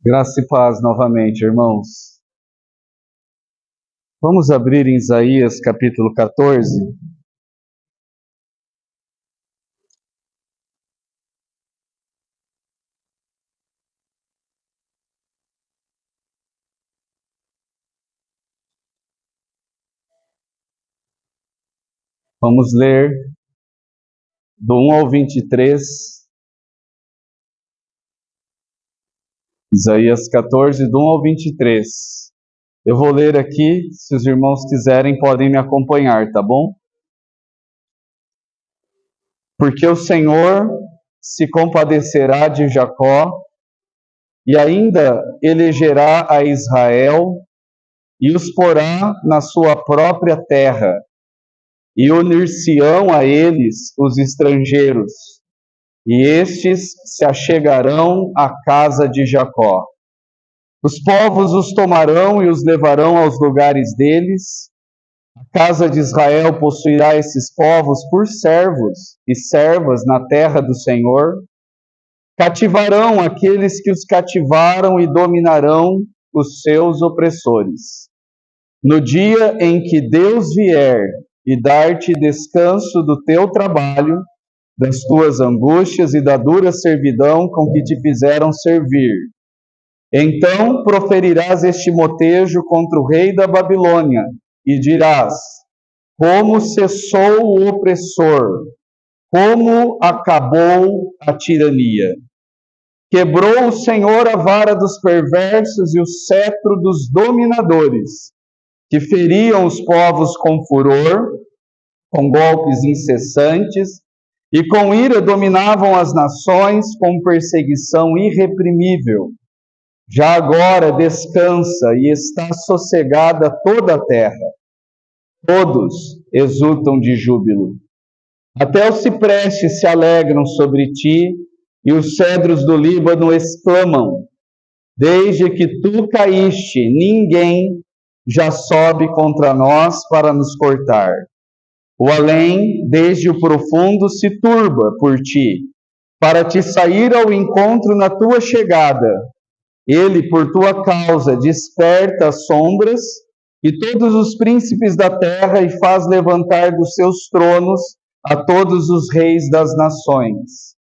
Graça e paz novamente, irmãos. Vamos abrir em Isaías capítulo 14. Vamos ler do 1 ao 23. Isaías 14, do 1 ao 23. Eu vou ler aqui, se os irmãos quiserem podem me acompanhar, tá bom? Porque o Senhor se compadecerá de Jacó e ainda elegerá a Israel e os porá na sua própria terra, e unir-se-ão a eles os estrangeiros, e estes se achegarão à casa de Jacó. Os povos os tomarão e os levarão aos lugares deles. A casa de Israel possuirá esses povos por servos e servas na terra do Senhor. Cativarão aqueles que os cativaram e dominarão os seus opressores. No dia em que Deus vier e dar-te descanso do teu trabalho, das tuas angústias e da dura servidão com que te fizeram servir, então proferirás este motejo contra o rei da Babilônia e dirás: como cessou o opressor, como acabou a tirania. Quebrou o Senhor a vara dos perversos e o cetro dos dominadores, que feriam os povos com furor, com golpes incessantes, e com ira dominavam as nações com perseguição irreprimível. Já agora descansa e está sossegada toda a terra. Todos exultam de júbilo. Até os ciprestes se alegram sobre ti, e os cedros do Líbano exclamam: desde que tu caíste, ninguém já sobe contra nós para nos cortar. O além, desde o profundo, se turba por ti, para te sair ao encontro na tua chegada. Ele, por tua causa, desperta as sombras, e todos os príncipes da terra, e faz levantar dos seus tronos a todos os reis das nações.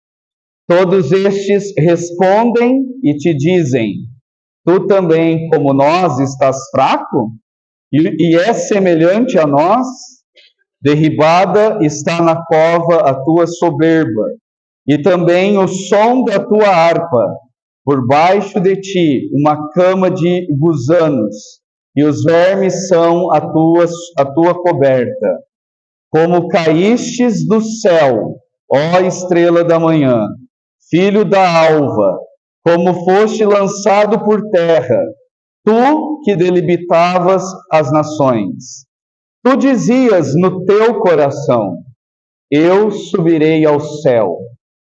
Todos estes respondem e te dizem: tu também, como nós, estás fraco? E és semelhante a nós? Derribada está na cova a tua soberba, e também o som da tua harpa. Por baixo de ti uma cama de gusanos, e os vermes são a tua coberta. Como caístes do céu, ó estrela da manhã, filho da alva, como foste lançado por terra, tu que delimitavas as nações. Tu dizias no teu coração: eu subirei ao céu.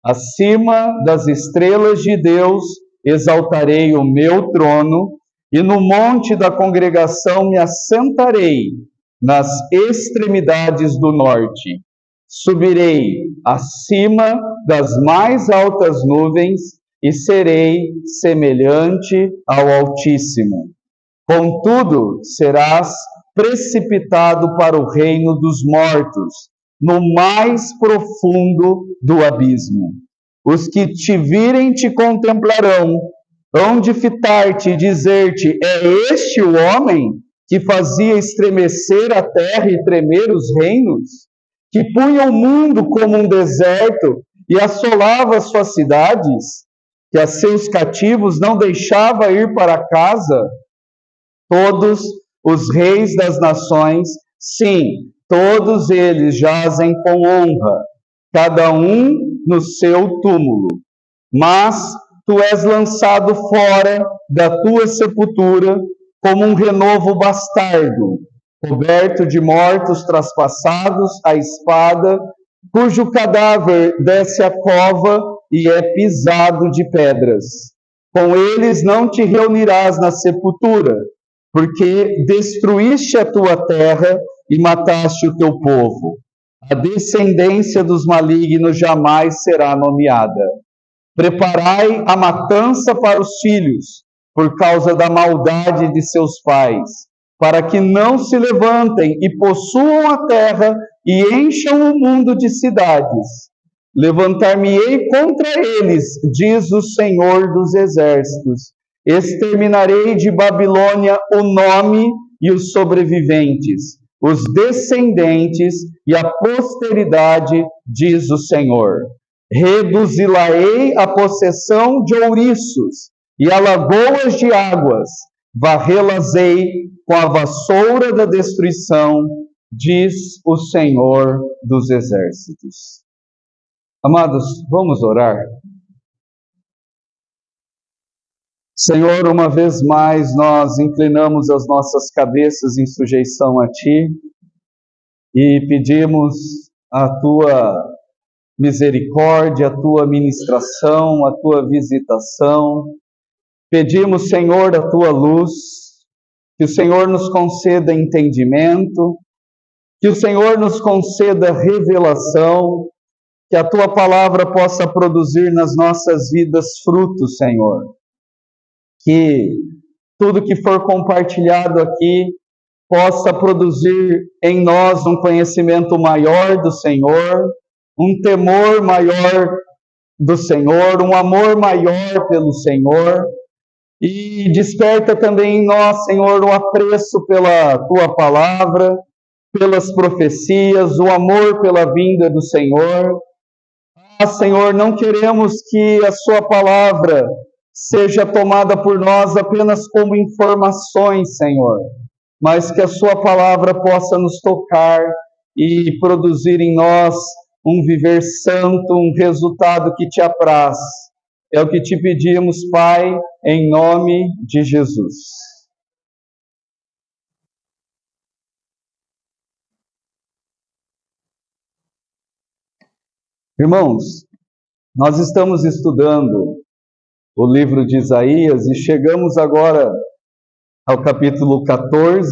Acima das estrelas de Deus exaltarei o meu trono, e no monte da congregação me assentarei, nas extremidades do norte. Subirei acima das mais altas nuvens, e serei semelhante ao Altíssimo. Contudo, serás precipitado para o reino dos mortos, no mais profundo do abismo. Os que te virem te contemplarão, hão de fitar-te e dizer-te: é este o homem que fazia estremecer a terra e tremer os reinos? Que punha o mundo como um deserto e assolava as suas cidades? Que a seus cativos não deixava ir para casa? Todos os reis das nações, sim, todos eles jazem com honra, cada um no seu túmulo. Mas tu és lançado fora da tua sepultura como um renovo bastardo, coberto de mortos traspassados à espada, cujo cadáver desce à cova e é pisado de pedras. Com eles não te reunirás na sepultura, porque destruíste a tua terra e mataste o teu povo. A descendência dos malignos jamais será nomeada. Preparai a matança para os filhos, por causa da maldade de seus pais, para que não se levantem e possuam a terra e encham o mundo de cidades. Levantar-me-ei contra eles, diz o Senhor dos Exércitos. Exterminarei de Babilônia o nome e os sobreviventes, os descendentes e a posteridade, diz o Senhor. Reduzi-la-ei a possessão de ouriços e a lagoas de águas, varrê-las-ei com a vassoura da destruição, diz o Senhor dos Exércitos. Amados, vamos orar. Senhor, uma vez mais nós inclinamos as nossas cabeças em sujeição a Ti e pedimos a Tua misericórdia, a Tua ministração, a Tua visitação. Pedimos, Senhor, a Tua luz, que o Senhor nos conceda entendimento, que o Senhor nos conceda revelação, que a Tua palavra possa produzir nas nossas vidas frutos, Senhor. Que tudo que for compartilhado aqui possa produzir em nós um conhecimento maior do Senhor, um temor maior do Senhor, um amor maior pelo Senhor, e desperta também em nós, Senhor, o apreço pela Tua palavra, pelas profecias, o amor pela vinda do Senhor. Senhor, não queremos que a Sua palavra seja tomada por nós apenas como informações, Senhor, mas que a Sua palavra possa nos tocar e produzir em nós um viver santo, um resultado que Te apraz. É o que Te pedimos, Pai, em nome de Jesus. Irmãos, nós estamos estudando o livro de Isaías e chegamos agora ao capítulo 14.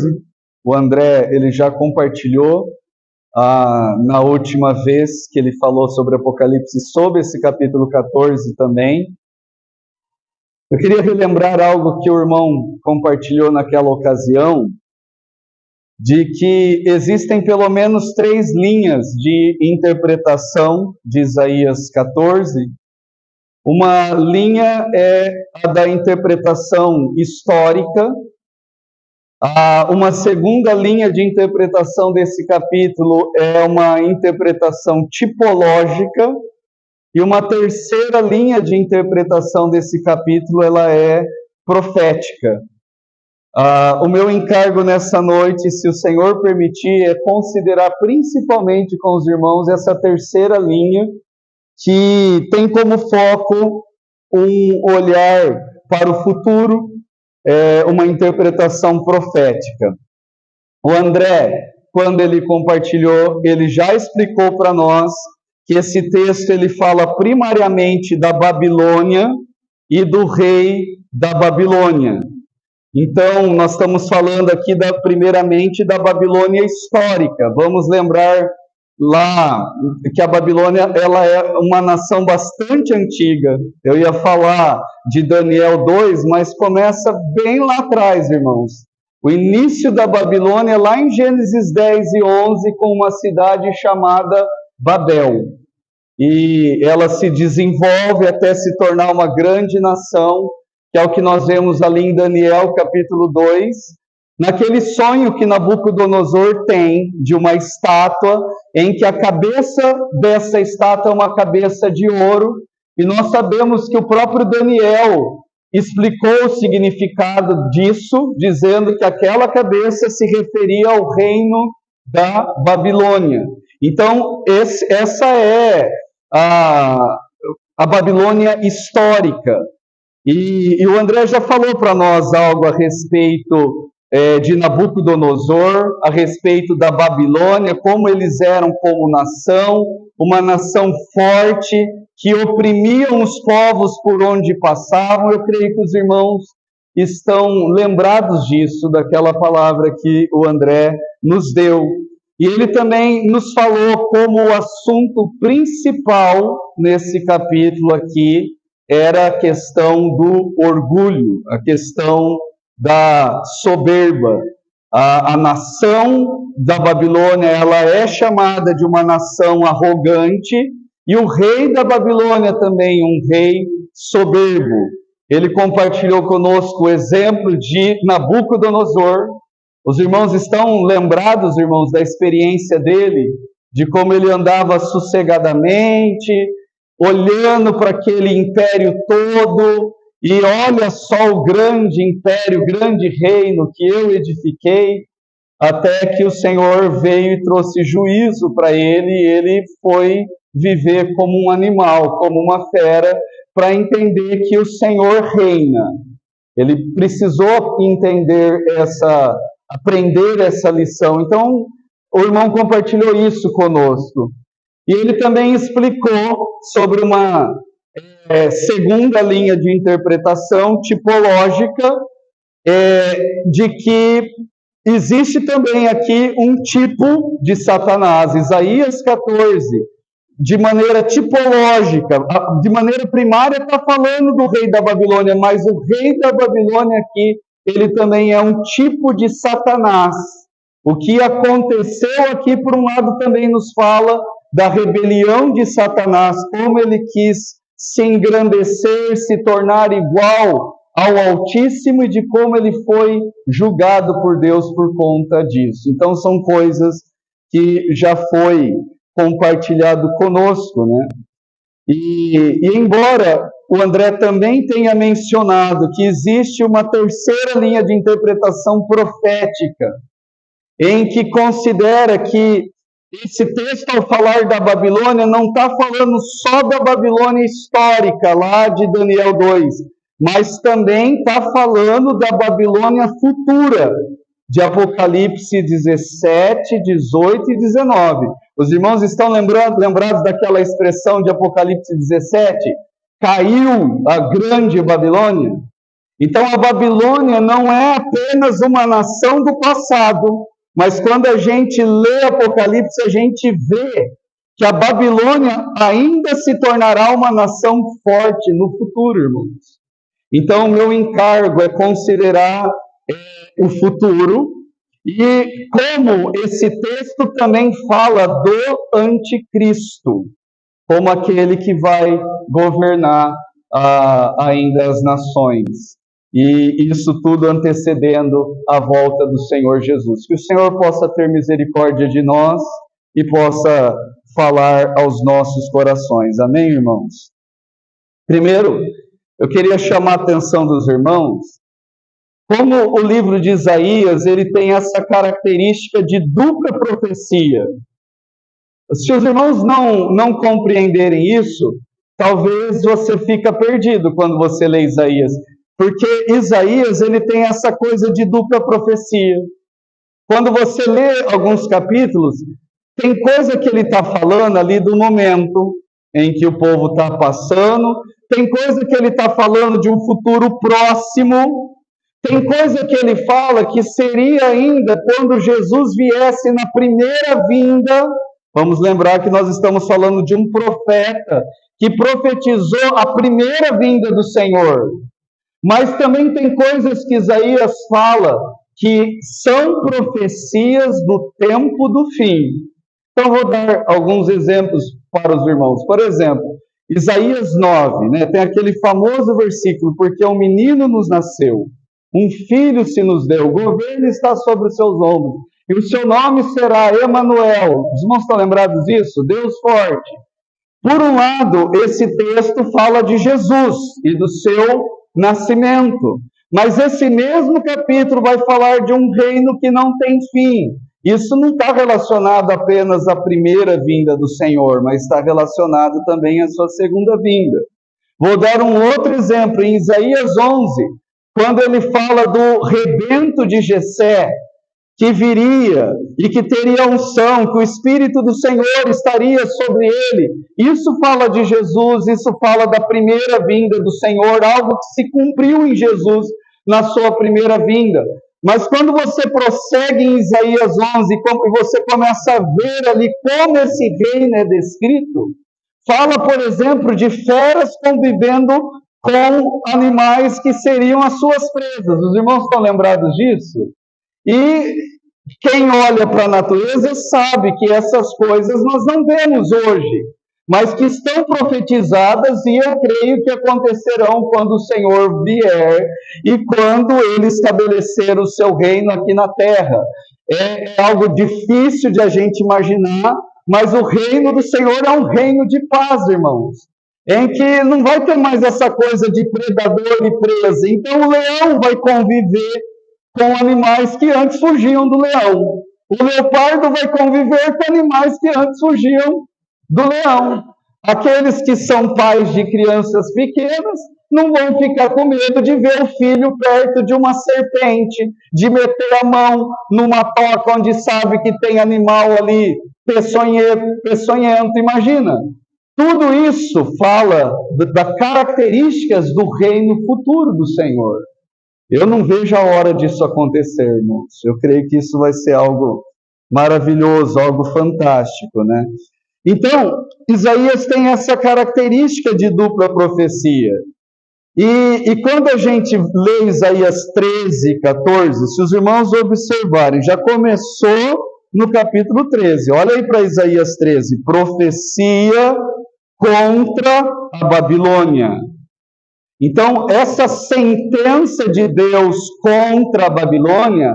O André, ele já compartilhou na última vez que ele falou sobre Apocalipse, sobre esse capítulo 14 também. Eu queria relembrar algo que o irmão compartilhou naquela ocasião, de que existem pelo menos 3 linhas de interpretação de Isaías 14. Uma linha é a da interpretação histórica. Uma segunda linha de interpretação desse capítulo é uma interpretação tipológica. E uma terceira linha de interpretação desse capítulo, ela é profética. O meu encargo nessa noite, se o Senhor permitir, é considerar principalmente com os irmãos essa terceira linha, que tem como foco um olhar para o futuro, uma interpretação profética. O André, quando ele compartilhou, ele já explicou para nós que esse texto ele fala primariamente da Babilônia e do rei da Babilônia. Então, nós estamos falando aqui primeiramente da Babilônia histórica. Vamos lembrar lá que a Babilônia ela é uma nação bastante antiga. Eu ia falar de Daniel 2, mas começa bem lá atrás, irmãos. O início da Babilônia é lá em Gênesis 10 e 11, com uma cidade chamada Babel. E ela se desenvolve até se tornar uma grande nação, que é o que nós vemos ali em Daniel capítulo 2, naquele sonho que Nabucodonosor tem de uma estátua, em que a cabeça dessa estátua é uma cabeça de ouro, e nós sabemos que o próprio Daniel explicou o significado disso, dizendo que aquela cabeça se referia ao reino da Babilônia. Então, essa é a Babilônia histórica. E o André já falou para nós algo a respeito de Nabucodonosor, a respeito da Babilônia, como eles eram como nação, uma nação forte, que oprimiam os povos por onde passavam. Eu creio que os irmãos estão lembrados disso, daquela palavra que o André nos deu. E ele também nos falou como o assunto principal nesse capítulo aqui era a questão do orgulho, a questão da soberba. A nação da Babilônia, ela é chamada de uma nação arrogante, e o rei da Babilônia também, um rei soberbo. Ele compartilhou conosco o exemplo de Nabucodonosor. Os irmãos estão lembrados, irmãos, da experiência dele, de como ele andava sossegadamente, olhando para aquele império todo, e olha só o grande império, o grande reino que eu edifiquei, até que o Senhor veio e trouxe juízo para ele, e ele foi viver como um animal, como uma fera, para entender que o Senhor reina. Ele precisou aprender essa lição. Então, o irmão compartilhou isso conosco. E ele também explicou sobre uma segunda linha de interpretação tipológica, de que existe também aqui um tipo de Satanás. Isaías 14, de maneira tipológica, de maneira primária, está falando do rei da Babilônia, mas o rei da Babilônia aqui, ele também é um tipo de Satanás. O que aconteceu aqui, por um lado, também nos fala da rebelião de Satanás, como ele quis se engrandecer, se tornar igual ao Altíssimo, e de como ele foi julgado por Deus por conta disso. Então, são coisas que já foi compartilhado conosco, né? E embora o André também tenha mencionado que existe uma terceira linha de interpretação profética, em que considera que esse texto, ao falar da Babilônia, não está falando só da Babilônia histórica, lá de Daniel 2, mas também está falando da Babilônia futura, de Apocalipse 17, 18 e 19. Os irmãos estão lembrados daquela expressão de Apocalipse 17? Caiu a grande Babilônia? Então, a Babilônia não é apenas uma nação do passado, mas quando a gente lê Apocalipse, a gente vê que a Babilônia ainda se tornará uma nação forte no futuro, irmãos. Então, o meu encargo é considerar o futuro, e como esse texto também fala do anticristo, como aquele que vai governar ainda as nações. E isso tudo antecedendo a volta do Senhor Jesus. Que o Senhor possa ter misericórdia de nós e possa falar aos nossos corações. Amém, irmãos? Primeiro, eu queria chamar a atenção dos irmãos, como o livro de Isaías, ele tem essa característica de dupla profecia. Se os irmãos não compreenderem isso, talvez você fica perdido quando você lê Isaías. Porque Isaías, ele tem essa coisa de dupla profecia. Quando você lê alguns capítulos, tem coisa que ele está falando ali do momento em que o povo está passando, tem coisa que ele está falando de um futuro próximo, tem coisa que ele fala que seria ainda quando Jesus viesse na primeira vinda. Vamos lembrar que nós estamos falando de um profeta que profetizou a primeira vinda do Senhor. Mas também tem coisas que Isaías fala que são profecias do tempo do fim. Então, vou dar alguns exemplos para os irmãos. Por exemplo, Isaías 9, né, tem aquele famoso versículo: porque um menino nos nasceu, um filho se nos deu, o governo está sobre os seus ombros, e o seu nome será Emanuel. Os irmãos estão lembrados disso? Deus forte. Por um lado, esse texto fala de Jesus e do seu nascimento. Mas esse mesmo capítulo vai falar de um reino que não tem fim. Isso não está relacionado apenas à primeira vinda do Senhor, mas está relacionado também à sua segunda vinda. Vou dar um outro exemplo, em Isaías 11, quando ele fala do rebento de Jessé, que viria e que teria unção, que o Espírito do Senhor estaria sobre ele. Isso fala de Jesus, isso fala da primeira vinda do Senhor, algo que se cumpriu em Jesus na sua primeira vinda. Mas quando você prossegue em Isaías 11 e você começa a ver ali como esse reino é descrito, Fala, por exemplo, de feras convivendo com animais que seriam as suas presas. Os irmãos estão lembrados disso? E quem olha para a natureza sabe que essas coisas nós não vemos hoje, mas que estão profetizadas e eu creio que acontecerão quando o Senhor vier e quando Ele estabelecer o seu reino aqui na terra. É algo difícil de a gente imaginar, mas o reino do Senhor é um reino de paz, irmãos, em que não vai ter mais essa coisa de predador e presa. Então o leão vai conviver com animais que antes fugiam do leão. O leopardo vai conviver com animais que antes fugiam do leão. Aqueles que são pais de crianças pequenas não vão ficar com medo de ver o filho perto de uma serpente, de meter a mão numa toca onde sabe que tem animal ali peçonhento. Imagina. Tudo isso fala das características do reino futuro do Senhor. Eu não vejo a hora disso acontecer, irmãos. Eu creio que isso vai ser algo maravilhoso, algo fantástico, né? Então, Isaías tem essa característica de dupla profecia. E quando a gente lê Isaías 13, 14, se os irmãos observarem, já começou no capítulo 13. Olha aí para Isaías 13, profecia contra a Babilônia. Então, essa sentença de Deus contra a Babilônia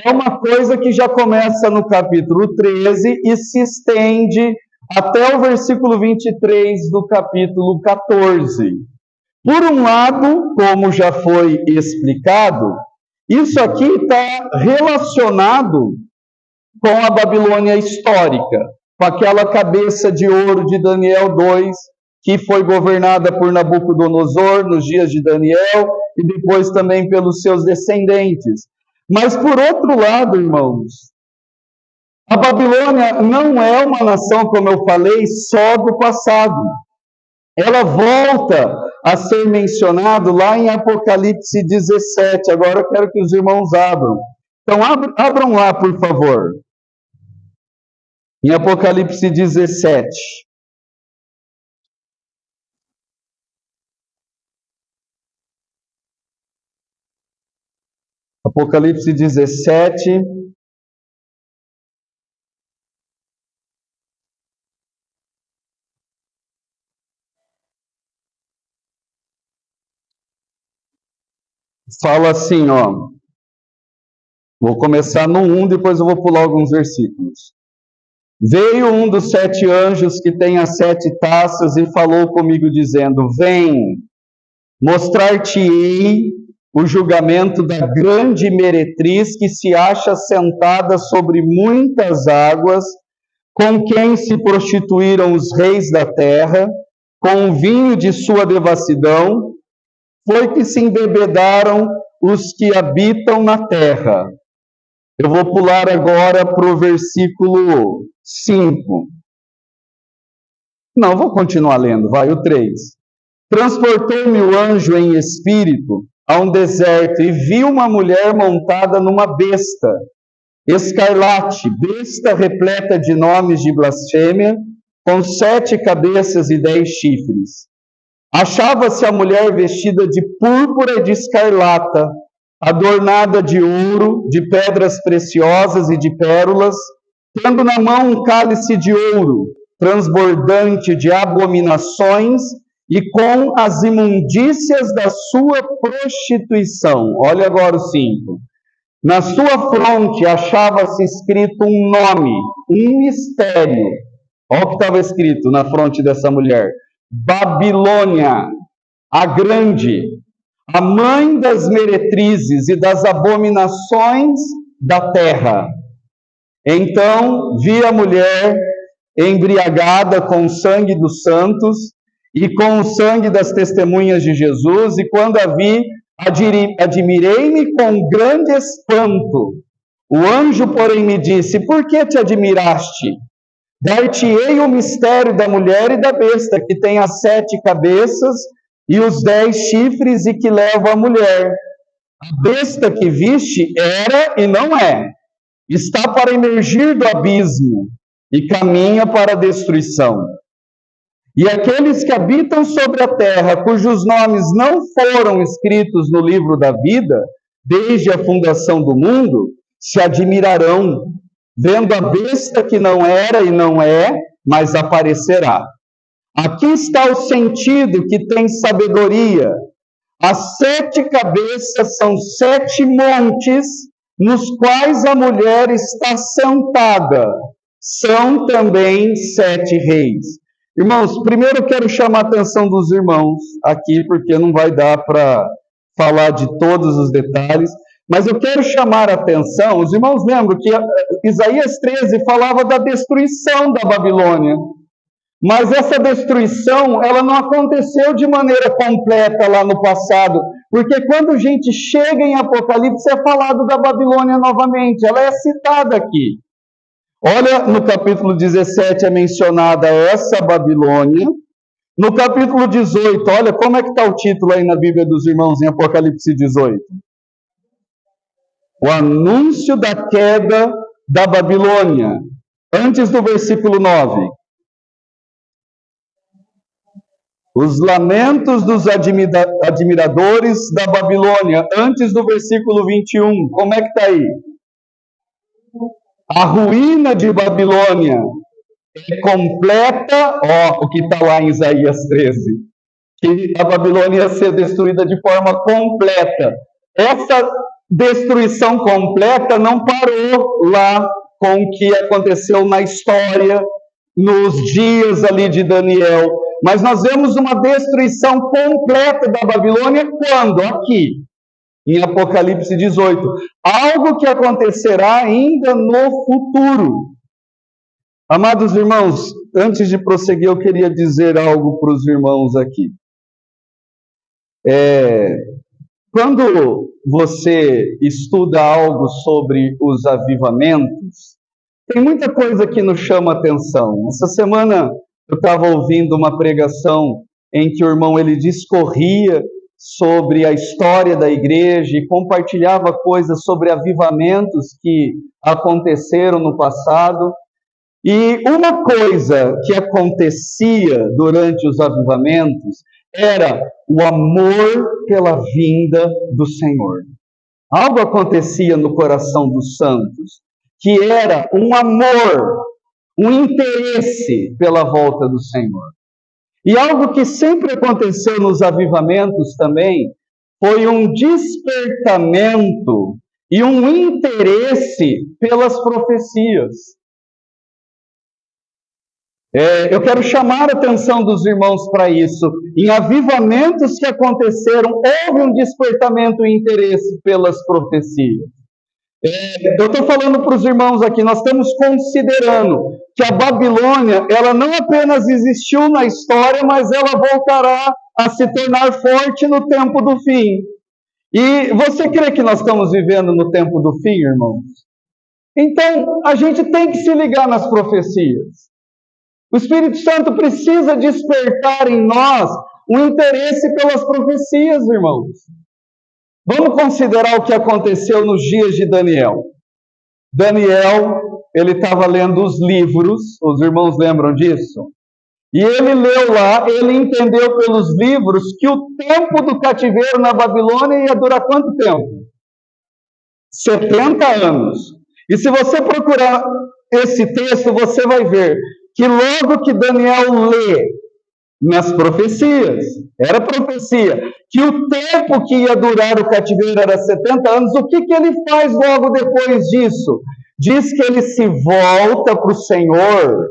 é uma coisa que já começa no capítulo 13 e se estende até o versículo 23 do capítulo 14. Por um lado, como já foi explicado, isso aqui está relacionado com a Babilônia histórica, com aquela cabeça de ouro de Daniel 2, que foi governada por Nabucodonosor nos dias de Daniel e depois também pelos seus descendentes. Mas, por outro lado, irmãos, a Babilônia não é uma nação, como eu falei, só do passado. Ela volta a ser mencionado lá em Apocalipse 17. Agora eu quero que os irmãos abram. Então, abram lá, por favor. Em Apocalipse 17. Apocalipse 17. Fala assim, ó. Vou começar no 1, depois eu vou pular alguns versículos. Veio um dos 7 anjos que tem as 7 taças e falou comigo dizendo: Vem, mostrar-te-ei o julgamento da grande meretriz que se acha sentada sobre muitas águas, com quem se prostituíram os reis da terra, com o vinho de sua devassidão, foi que se embebedaram os que habitam na terra. Eu vou pular agora para o versículo 5. Não, vou continuar lendo, vai, o 3. Transportou-me o anjo em espírito a um deserto e vi uma mulher montada numa besta, escarlate, besta repleta de nomes de blasfêmia, com 7 cabeças e 10 chifres. Achava-se a mulher vestida de púrpura e de escarlata, adornada de ouro, de pedras preciosas e de pérolas, tendo na mão um cálice de ouro, transbordante de abominações e com as imundícias da sua prostituição. Olha agora o 5. Na sua fronte achava-se escrito um nome, um mistério. Olha o que estava escrito na fronte dessa mulher: Babilônia, a grande, a mãe das meretrizes e das abominações da terra. Então vi a mulher embriagada com o sangue dos santos e com o sangue das testemunhas de Jesus, e quando a vi, admirei-me com grande espanto. O anjo, porém, me disse: Por que te admiraste? Dar-te-ei o mistério da mulher e da besta, que tem as 7 cabeças e os 10 chifres e que leva a mulher. A besta que viste era e não é. Está para emergir do abismo e caminha para a destruição. E aqueles que habitam sobre a terra, cujos nomes não foram escritos no livro da vida, desde a fundação do mundo, se admirarão, vendo a besta que não era e não é, mas aparecerá. Aqui está o sentido que tem sabedoria. As 7 cabeças são 7 montes, nos quais a mulher está sentada. São também 7 reis. Irmãos, primeiro eu quero chamar a atenção dos irmãos aqui, porque não vai dar para falar de todos os detalhes, mas eu quero chamar a atenção. Os irmãos lembram que Isaías 13 falava da destruição da Babilônia, mas essa destruição, ela não aconteceu de maneira completa lá no passado, porque quando a gente chega em Apocalipse é falado da Babilônia novamente, ela é citada aqui. Olha, no capítulo 17 é mencionada essa Babilônia. No capítulo 18, olha como é que está o título aí na Bíblia dos irmãos, em Apocalipse 18. O anúncio da queda da Babilônia. Antes do versículo 9. Os lamentos dos admiradores da Babilônia. Antes do versículo 21. Como é que está aí? A ruína de Babilônia é completa, o que está lá em Isaías 13, que a Babilônia ia ser destruída de forma completa. Essa destruição completa não parou lá com o que aconteceu na história, nos dias ali de Daniel, mas nós vemos uma destruição completa da Babilônia quando? Aqui. Em Apocalipse 18, algo que acontecerá ainda no futuro. Amados irmãos, antes de prosseguir, eu queria dizer algo para os irmãos aqui. Quando você estuda algo sobre os avivamentos, tem muita coisa que nos chama atenção. Essa semana eu estava ouvindo uma pregação em que o irmão ele discorria sobre a história da igreja e compartilhava coisas sobre avivamentos que aconteceram no passado. E uma coisa que acontecia durante os avivamentos era o amor pela vinda do Senhor. Algo acontecia no coração dos santos, que era um amor, um interesse pela volta do Senhor. E algo que sempre aconteceu nos avivamentos também foi um despertamento e um interesse pelas profecias. Eu quero chamar a atenção dos irmãos para isso. Em avivamentos que aconteceram, houve um despertamento e interesse pelas profecias. Eu estou falando para os irmãos aqui, nós estamos considerando que a Babilônia, ela não apenas existiu na história, mas ela voltará a se tornar forte no tempo do fim. E você crê que nós estamos vivendo no tempo do fim, irmãos? Então, a gente tem que se ligar nas profecias. O Espírito Santo precisa despertar em nós um interesse pelas profecias, irmãos. Vamos considerar o que aconteceu nos dias de Daniel. Daniel, ele estava lendo os livros, os irmãos lembram disso? E ele leu lá, ele entendeu pelos livros que o tempo do cativeiro na Babilônia ia durar quanto tempo? 70 anos. E se você procurar esse texto, você vai ver que logo que Daniel lê nas profecias, era profecia, que o tempo que ia durar o cativeiro era 70 anos, o que ele faz logo depois disso? Diz que ele se volta para o Senhor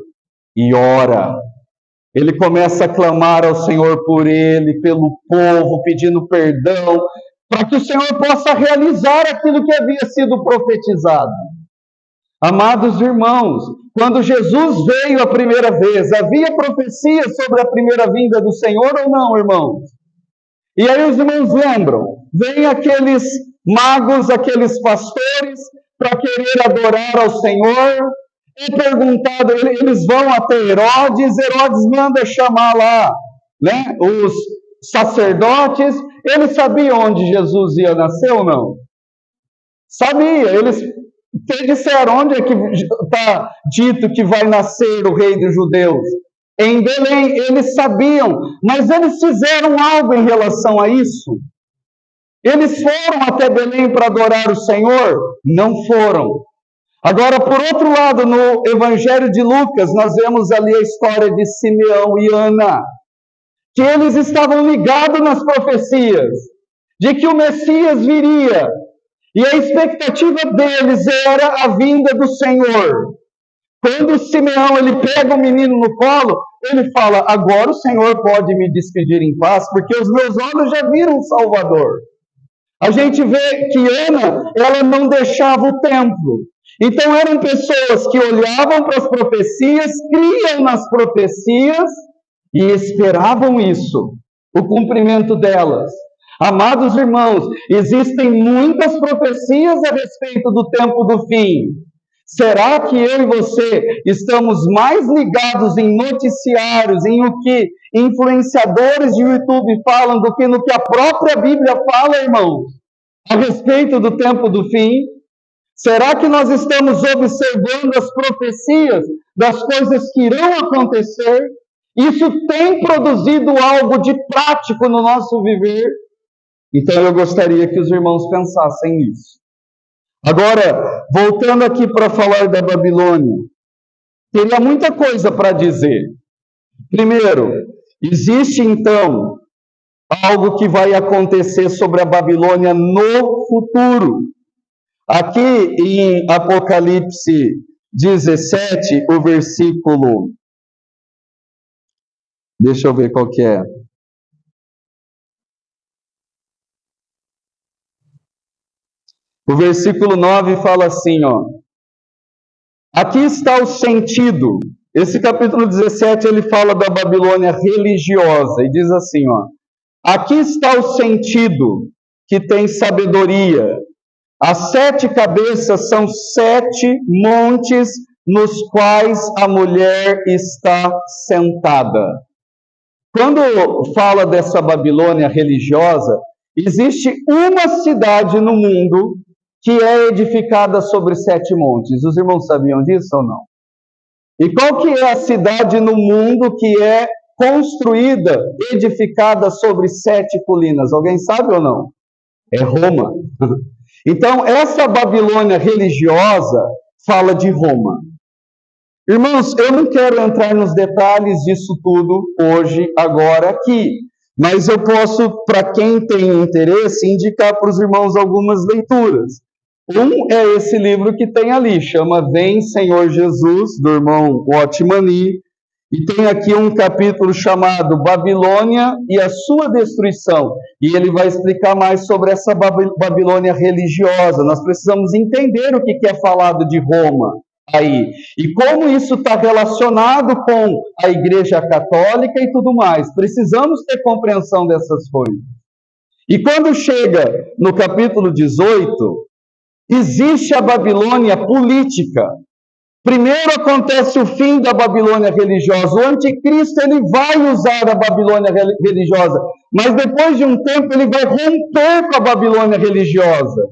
e ora. Ele começa a clamar ao Senhor por ele, pelo povo, pedindo perdão, para que o Senhor possa realizar aquilo que havia sido profetizado. Amados irmãos, quando Jesus veio a primeira vez, havia profecia sobre a primeira vinda do Senhor ou não, irmãos? E aí os irmãos lembram, vêm aqueles magos, aqueles pastores, para querer adorar ao Senhor, é perguntado, eles vão até Herodes, Herodes manda chamar lá, né, os sacerdotes, eles sabiam onde Jesus ia nascer ou não? Sabia, eles disseram onde é que está dito que vai nascer o rei dos judeus. em Belém. Eles sabiam, mas eles fizeram algo em relação a isso. Eles foram até Belém para adorar o Senhor? Não foram. Agora, por outro lado, no Evangelho de Lucas, nós vemos ali a história de Simeão e Ana, que eles estavam ligados nas profecias, de que o Messias viria, e a expectativa deles era a vinda do Senhor. Quando Simeão ele pega o menino no colo, ele fala: agora o Senhor pode me despedir em paz, porque os meus olhos já viram o Salvador. A gente vê que Ana, ela não deixava o templo. Então eram pessoas que olhavam para as profecias, criam nas profecias e esperavam isso, o cumprimento delas. Amados irmãos, existem muitas profecias a respeito do tempo do fim. Será que eu e você estamos mais ligados em noticiários, em o que influenciadores de YouTube falam, do que no que a própria Bíblia fala, irmãos, a respeito do tempo do fim? Será que nós estamos observando as profecias das coisas que irão acontecer? Isso tem produzido algo de prático no nosso viver? Então eu gostaria que os irmãos pensassem nisso. Agora, voltando aqui para falar da Babilônia, teria muita coisa para dizer. Primeiro, existe então algo que vai acontecer sobre a Babilônia no futuro. Aqui em Apocalipse 17, o versículo... Deixa eu ver qual que é. O versículo 9 fala assim, ó. Aqui está o sentido. Esse capítulo 17, ele fala da Babilônia religiosa, e diz assim, ó. Aqui está o sentido que tem sabedoria. As 7 cabeças são 7 montes nos quais a mulher está sentada. Quando fala dessa Babilônia religiosa, existe uma cidade no mundo que é edificada sobre 7 montes. Os irmãos sabiam disso ou não? E qual que é a cidade no mundo que é construída, edificada sobre 7 colinas? Alguém sabe ou não? É Roma. Então, essa Babilônia religiosa fala de Roma. Irmãos, eu não quero entrar nos detalhes disso tudo hoje, agora, aqui. Mas eu posso, para quem tem interesse, indicar para os irmãos algumas leituras. Um é esse livro que tem ali, chama Vem Senhor Jesus, do irmão Watmani. E tem aqui um capítulo chamado Babilônia e a sua destruição. E ele vai explicar mais sobre essa Babilônia religiosa. Nós precisamos entender o que é falado de Roma aí. E como isso está relacionado com a Igreja Católica e tudo mais. Precisamos ter compreensão dessas coisas. E quando chega no capítulo 18, existe a Babilônia política. Primeiro acontece o fim da Babilônia religiosa. O anticristo ele vai usar a Babilônia religiosa, mas depois de um tempo ele vai romper com a Babilônia religiosa.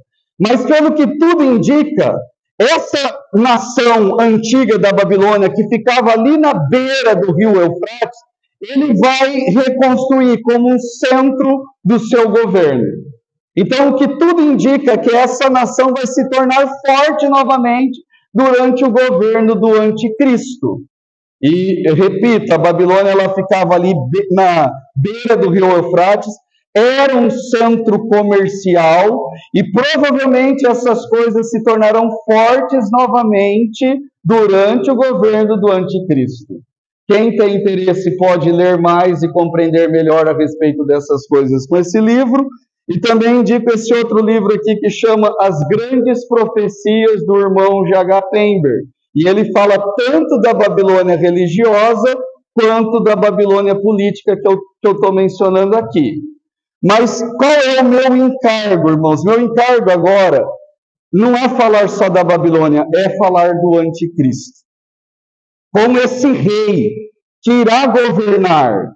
Mas pelo que tudo indica, essa nação antiga da Babilônia, que ficava ali na beira do rio Eufrates, ele vai reconstruir como um centro do seu governo. Então o que tudo indica é que essa nação vai se tornar forte novamente durante o governo do anticristo. E, eu repito, a Babilônia ela ficava ali na beira do rio Eufrates, era um centro comercial, e provavelmente essas coisas se tornarão fortes novamente durante o governo do anticristo. Quem tem interesse pode ler mais e compreender melhor a respeito dessas coisas com esse livro. E também indico esse outro livro aqui que chama As Grandes Profecias, do irmão J.H. Pember. E ele fala tanto da Babilônia religiosa quanto da Babilônia política que eu estou mencionando aqui. Mas qual é o meu encargo, irmãos? Meu encargo agora não é falar só da Babilônia, é falar do anticristo. Como esse rei que irá governar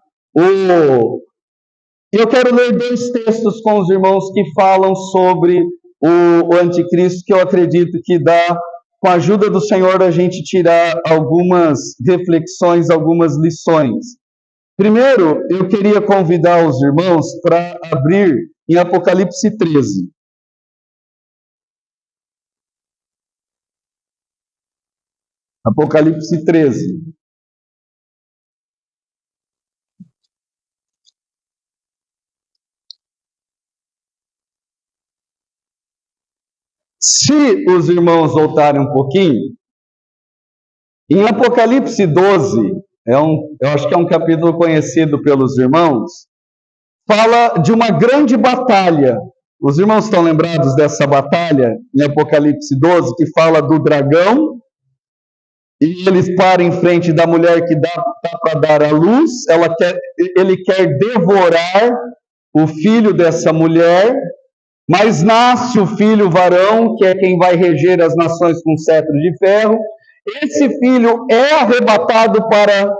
Eu quero ler 2 textos com os irmãos que falam sobre o anticristo, que eu acredito que dá com a ajuda do Senhor, a gente tirar algumas reflexões, algumas lições. Primeiro, eu queria convidar os irmãos para abrir em Apocalipse 13. Apocalipse 13. Se os irmãos voltarem um pouquinho, em Apocalipse 12, eu acho que é um capítulo conhecido pelos irmãos, fala de uma grande batalha. Os irmãos estão lembrados dessa batalha em Apocalipse 12, que fala do dragão, e eles param em frente da mulher que dá para dar à luz, ele quer devorar o filho dessa mulher, mas nasce o filho varão, que é quem vai reger as nações com cetro de ferro. Esse filho é arrebatado para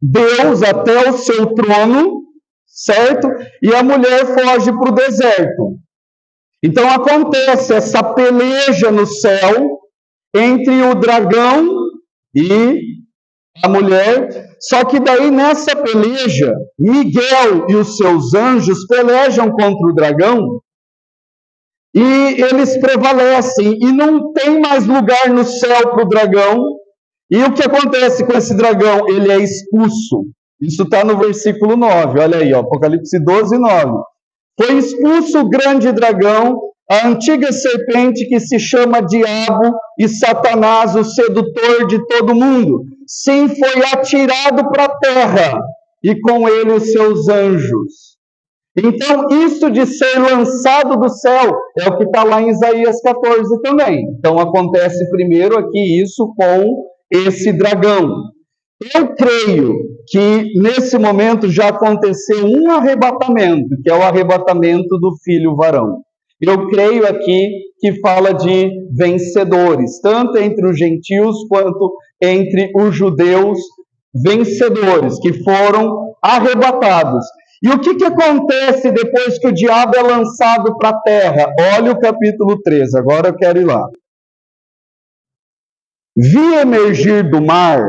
Deus até o seu trono, certo? E a mulher foge para o deserto. Então acontece essa peleja no céu entre o dragão e a mulher. Só que daí nessa peleja, Miguel e os seus anjos pelejam contra o dragão. E eles prevalecem, e não tem mais lugar no céu para o dragão. E o que acontece com esse dragão? Ele é expulso. Isso está no versículo 9, olha aí, ó, Apocalipse 12, 9. Foi expulso o grande dragão, a antiga serpente que se chama Diabo e Satanás, o sedutor de todo mundo. Sim, foi atirado para a terra, e com ele os seus anjos. Então, isso de ser lançado do céu é o que está lá em Isaías 14 também. Então, acontece primeiro aqui isso com esse dragão. Eu creio que nesse momento já aconteceu um arrebatamento, que é o arrebatamento do filho varão. Eu creio aqui que fala de vencedores, tanto entre os gentios quanto entre os judeus, vencedores, que foram arrebatados. E o que acontece depois que o diabo é lançado para a terra? Olha o capítulo 13, agora eu quero ir lá. Vi emergir do mar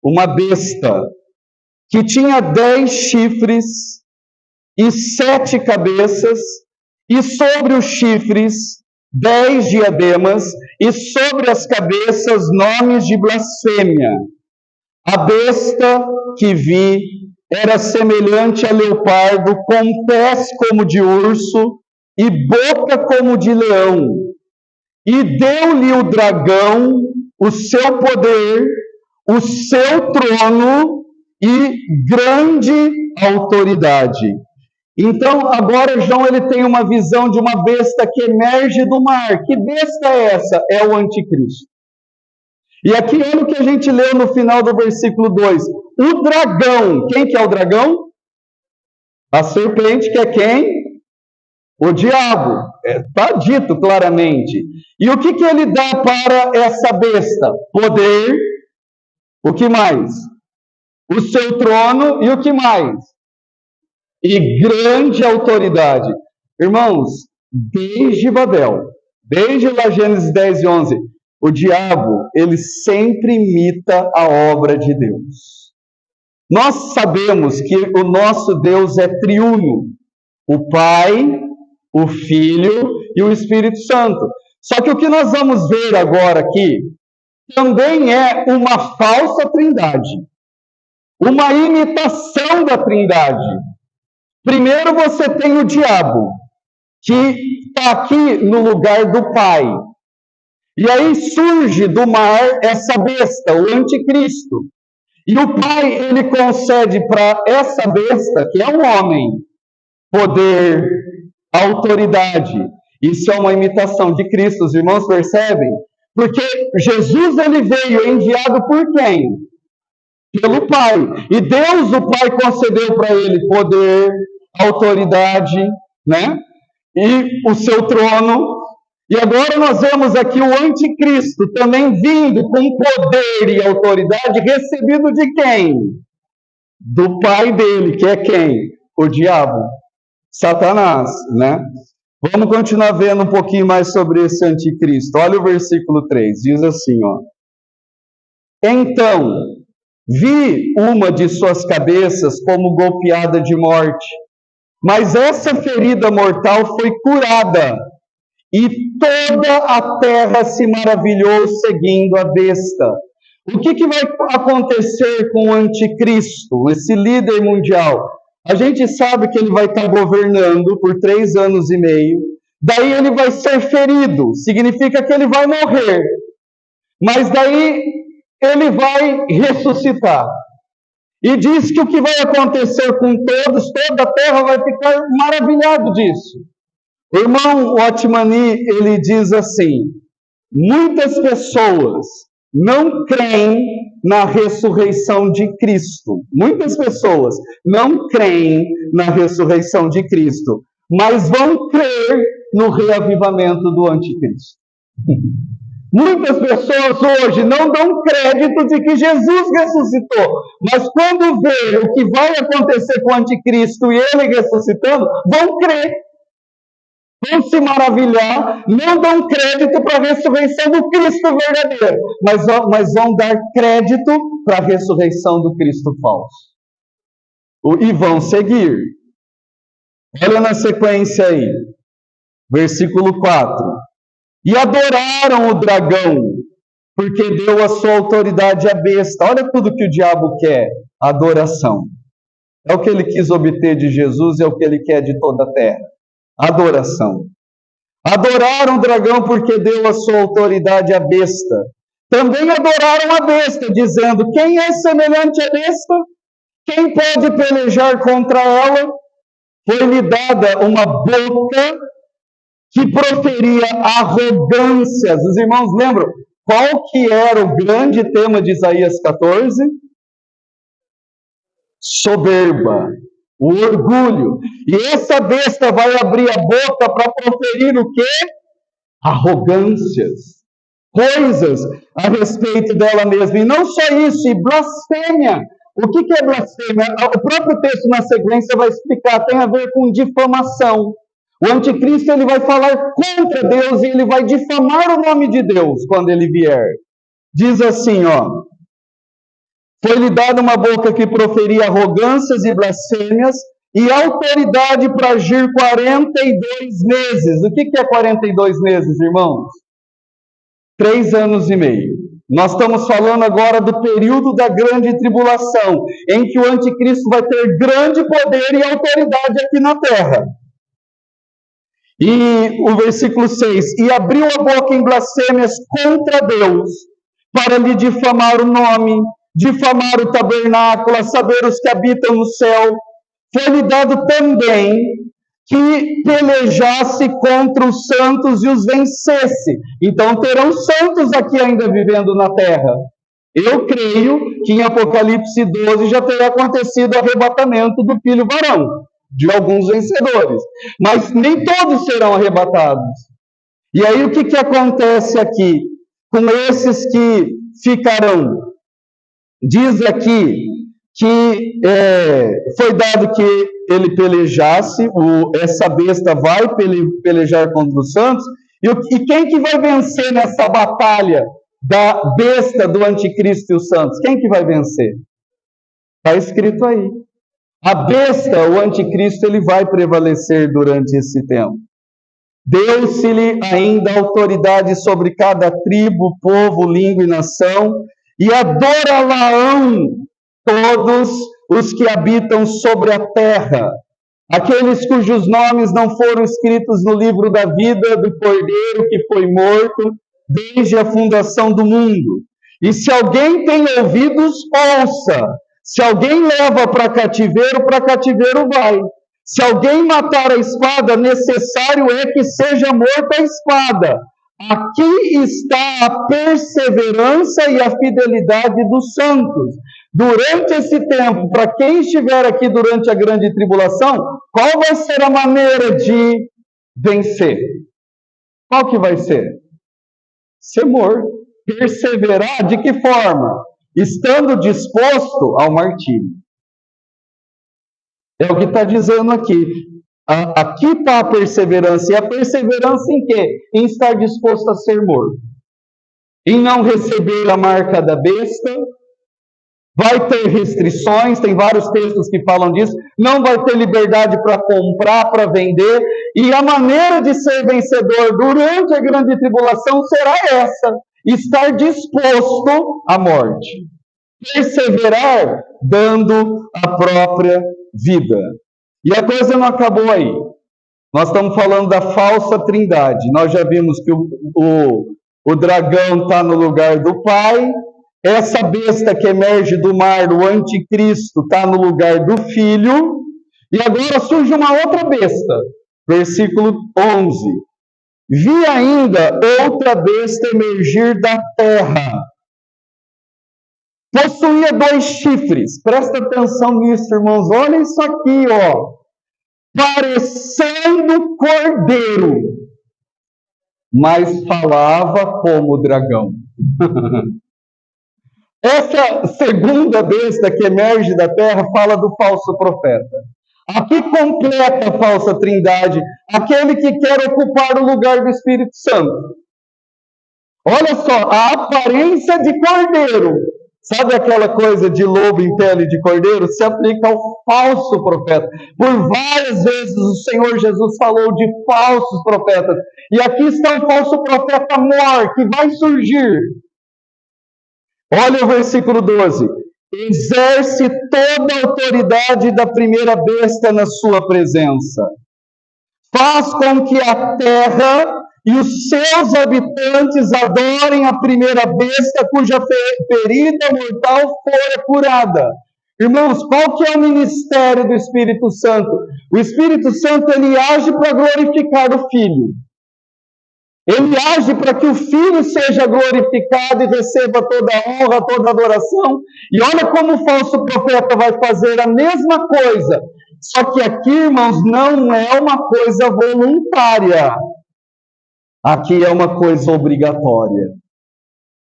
uma besta que tinha 10 chifres e 7 cabeças, e sobre os chifres 10 diademas, e sobre as cabeças nomes de blasfêmia. A besta que vi era semelhante a leopardo, com pés como de urso e boca como de leão. E deu-lhe o dragão o seu poder, o seu trono e grande autoridade. Então, agora João ele tem uma visão de uma besta que emerge do mar. Que besta é essa? É o anticristo. E aqui olha o que a gente leu no final do versículo 2. O dragão, quem que é o dragão? A serpente, que é quem? O diabo. Está dito claramente. E o que ele dá para essa besta? Poder. O que mais? O seu trono. E o que mais? E grande autoridade. Irmãos, desde Babel, desde lá Gênesis 10 e 11, o diabo, ele sempre imita a obra de Deus. Nós sabemos que o nosso Deus é triuno. O Pai, o Filho e o Espírito Santo. Só que o que nós vamos ver agora aqui também é uma falsa trindade. Uma imitação da trindade. Primeiro você tem o diabo, que está aqui no lugar do Pai. E aí surge do mar essa besta, o anticristo. E o Pai, ele concede para essa besta, que é um homem, poder, autoridade. Isso é uma imitação de Cristo, os irmãos percebem? Porque Jesus, ele veio enviado por quem? Pelo Pai. E Deus, o Pai, concedeu para ele poder, autoridade, né? E o seu trono. E agora nós vemos aqui o anticristo também vindo com poder e autoridade, recebido de quem? Do pai dele, que é quem? O diabo, Satanás, né? Vamos continuar vendo um pouquinho mais sobre esse anticristo. Olha o versículo 3, diz assim, ó. Então, vi uma de suas cabeças como golpeada de morte, mas essa ferida mortal foi curada, e toda a terra se maravilhou seguindo a besta. O que vai acontecer com o anticristo, esse líder mundial? A gente sabe que ele vai estar governando por 3 anos e meio, daí ele vai ser ferido, significa que ele vai morrer, mas daí ele vai ressuscitar. E diz que o que vai acontecer com todos, toda a terra vai ficar maravilhado disso. O irmão Otmani, ele diz assim, muitas pessoas não creem na ressurreição de Cristo. Muitas pessoas não creem na ressurreição de Cristo, mas vão crer no reavivamento do anticristo. Muitas pessoas hoje não dão crédito de que Jesus ressuscitou, mas quando vê o que vai acontecer com o anticristo e ele ressuscitando, vão crer. Vão se maravilhar, não dão crédito para a ressurreição do Cristo verdadeiro, mas vão dar crédito para a ressurreição do Cristo falso. E vão seguir. Olha na sequência aí, versículo 4. E adoraram o dragão, porque deu a sua autoridade à besta. Olha tudo que o diabo quer, adoração. É o que ele quis obter de Jesus, é o que ele quer de toda a terra. Adoração. Adoraram o dragão porque deu a sua autoridade à besta. Também adoraram a besta, dizendo, quem é semelhante à besta? Quem pode pelejar contra ela? Foi-lhe dada uma boca que proferia arrogâncias. Os irmãos lembram qual que era o grande tema de Isaías 14? Soberba. O orgulho. E essa besta vai abrir a boca para proferir o quê? Arrogâncias. Coisas a respeito dela mesma. E não só isso, e blasfêmia. O que é blasfêmia? O próprio texto na sequência vai explicar. Tem a ver com difamação. O anticristo ele vai falar contra Deus e ele vai difamar o nome de Deus quando ele vier. Diz assim, ó. Foi-lhe dada uma boca que proferia arrogâncias e blasfêmias e autoridade para agir 42 meses. O que é 42 meses, irmãos? 3 anos e meio. Nós estamos falando agora do período da grande tribulação, em que o anticristo vai ter grande poder e autoridade aqui na terra. E o versículo 6, e abriu a boca em blasfêmias contra Deus, para lhe difamar o nome, difamar o tabernáculo, a saber os que habitam no céu. Foi-lhe dado também que pelejasse contra os santos e os vencesse. Então terão santos aqui ainda vivendo na terra. Eu creio que em Apocalipse 12 já terá acontecido o arrebatamento do filho varão, de alguns vencedores. Mas nem todos serão arrebatados. E aí o que acontece aqui com esses que ficarão? Diz aqui que foi dado que ele pelejasse, essa besta vai pelejar contra os santos, e quem que vai vencer nessa batalha da besta, do anticristo e os santos? Quem que vai vencer? Está escrito aí. A besta, o anticristo, ele vai prevalecer durante esse tempo. Deu-se-lhe ainda autoridade sobre cada tribo, povo, língua e nação, e adorá-la-ão todos os que habitam sobre a terra, aqueles cujos nomes não foram escritos no livro da vida do Cordeiro que foi morto desde a fundação do mundo. E se alguém tem ouvidos, ouça. Se alguém leva para cativeiro vai. Se alguém matar a espada, necessário é que seja morta a espada. Aqui está a perseverança e a fidelidade dos santos. Durante esse tempo, para quem estiver aqui durante a grande tribulação, qual vai ser a maneira de vencer? Qual que vai ser? Ser morto. Perseverar de que forma? Estando disposto ao martírio. É o que está dizendo aqui. Aqui está a perseverança. E a perseverança em quê? Em estar disposto a ser morto. Em não receber a marca da besta. Vai ter restrições, tem vários textos que falam disso. Não vai ter liberdade para comprar, para vender. E a maneira de ser vencedor durante a grande tribulação será essa: estar disposto à morte. Perseverar dando a própria vida. E a coisa não acabou aí. Nós estamos falando da falsa trindade. Nós já vimos que o dragão está no lugar do Pai. Essa besta que emerge do mar, o anticristo, está no lugar do Filho. E agora surge uma outra besta. Versículo 11. Vi ainda outra besta emergir da terra. Possuía 2 chifres. Presta atenção nisso, irmãos. Olha isso aqui, ó. Parecendo cordeiro, mas falava como dragão. Essa segunda besta que emerge da terra fala do falso profeta. Aqui completa a falsa trindade, aquele que quer ocupar o lugar do Espírito Santo. Olha só, a aparência de cordeiro. Sabe aquela coisa de lobo em pele de cordeiro? Se aplica ao falso profeta. Por várias vezes o Senhor Jesus falou de falsos profetas. E aqui está o falso profeta mor, que vai surgir. Olha o versículo 12. Exerce toda a autoridade da primeira besta na sua presença. Faz com que a terra e os seus habitantes adorem a primeira besta cuja ferida mortal fora curada. Irmãos, qual que é o ministério do Espírito Santo? O Espírito Santo, ele age para glorificar o Filho. Ele age para que o Filho seja glorificado e receba toda a honra, toda a adoração. E olha como o falso profeta vai fazer a mesma coisa. Só que aqui, irmãos, não é uma coisa voluntária. Aqui é uma coisa obrigatória.